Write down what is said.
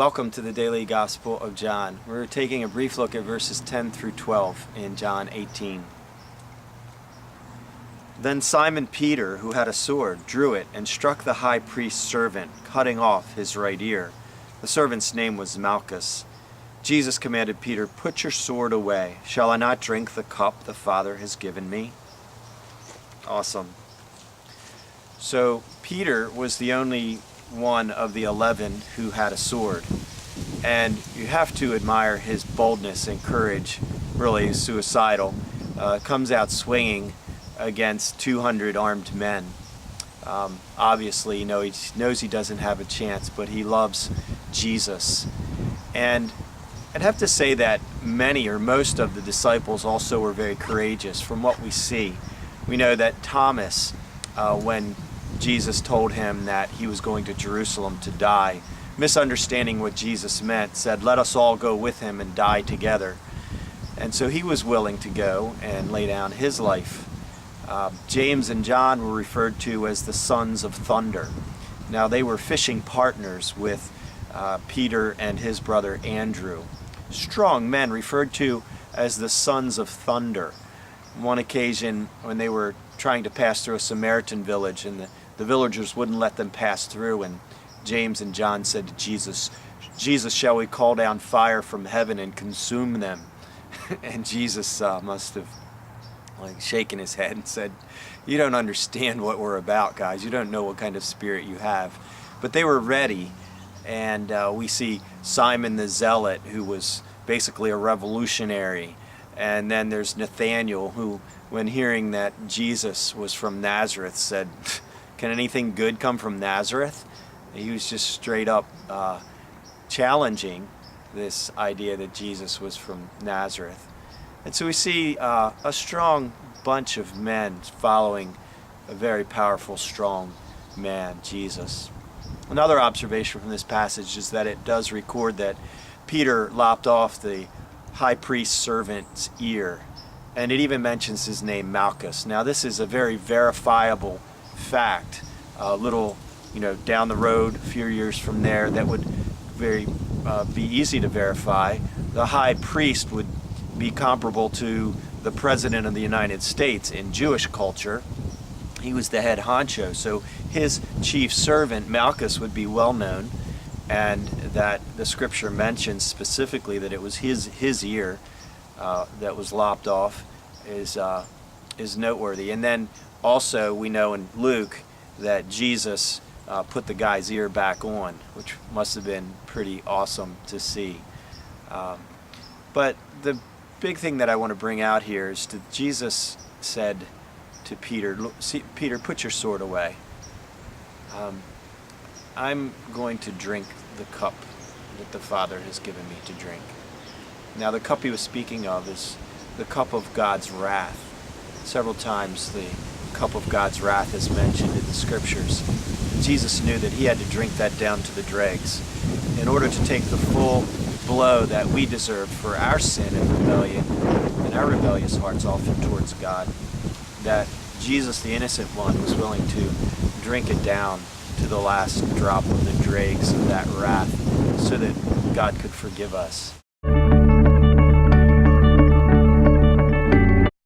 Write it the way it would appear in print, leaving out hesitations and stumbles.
Welcome to the Daily Gospel of John. We're taking a brief look at verses 10 through 12 in John 18. Then Simon Peter, who had a sword, drew it and struck the high priest's servant, cutting off his right ear. The servant's name was Malchus. Jesus commanded Peter, "Put your sword away. Shall I not drink the cup the Father has given me?" Awesome. So Peter was the only one of the 11 who had a sword, and you have to admire his boldness and courage. Really suicidal. Comes out swinging against 200 armed men. Obviously, he knows he doesn't have a chance, but he loves Jesus. And I'd have to say that many or most of the disciples also were very courageous. From what we see, we know that Thomas, when Jesus told him that he was going to Jerusalem to die, misunderstanding what Jesus meant, said, "Let us all go with him and die together." And so he was willing to go and lay down his life. James and John were referred to as the sons of thunder. Now they were fishing partners with Peter and his brother Andrew. Strong men referred to as the sons of thunder. On one occasion, when they were trying to pass through a Samaritan village, and the villagers wouldn't let them pass through, and James and John said to Jesus, "Shall we call down fire from heaven and consume them?" And Jesus must have shaken his head and said, "You don't understand what we're about, guys. You don't know what kind of spirit you have." But they were ready, and we see Simon the Zealot, who was basically a revolutionary. And then there's Nathanael, who, when hearing that Jesus was from Nazareth, said, "Can anything good come from Nazareth?" He was just straight up challenging this idea that Jesus was from Nazareth. And so we see a strong bunch of men following a very powerful, strong man, Jesus. Another observation from this passage is that it does record that Peter lopped off the high priest's servant's ear, and it even mentions his name, Malchus. Now this is a very verifiable fact. A little, down the road, a few years from there, that would be easy to verify. The high priest would be comparable to the President of the United States in Jewish culture. He was the head honcho, so his chief servant, Malchus, would be well known, and that the scripture mentions specifically that it was his ear that was lopped off is noteworthy. And then also we know in Luke that Jesus put the guy's ear back on, which must have been pretty awesome to see. But the big thing that I want to bring out here is that Jesus said to Peter, "Peter, put your sword away. I'm going to drink the cup that the Father has given me to drink." Now the cup he was speaking of is the cup of God's wrath. Several times the cup of God's wrath is mentioned in the scriptures. Jesus knew that he had to drink that down to the dregs in order to take the full blow that we deserve for our sin and rebellion and our rebellious hearts often towards God. That Jesus, the innocent one, was willing to drink it down to the last drop of the dregs of that wrath so that God could forgive us.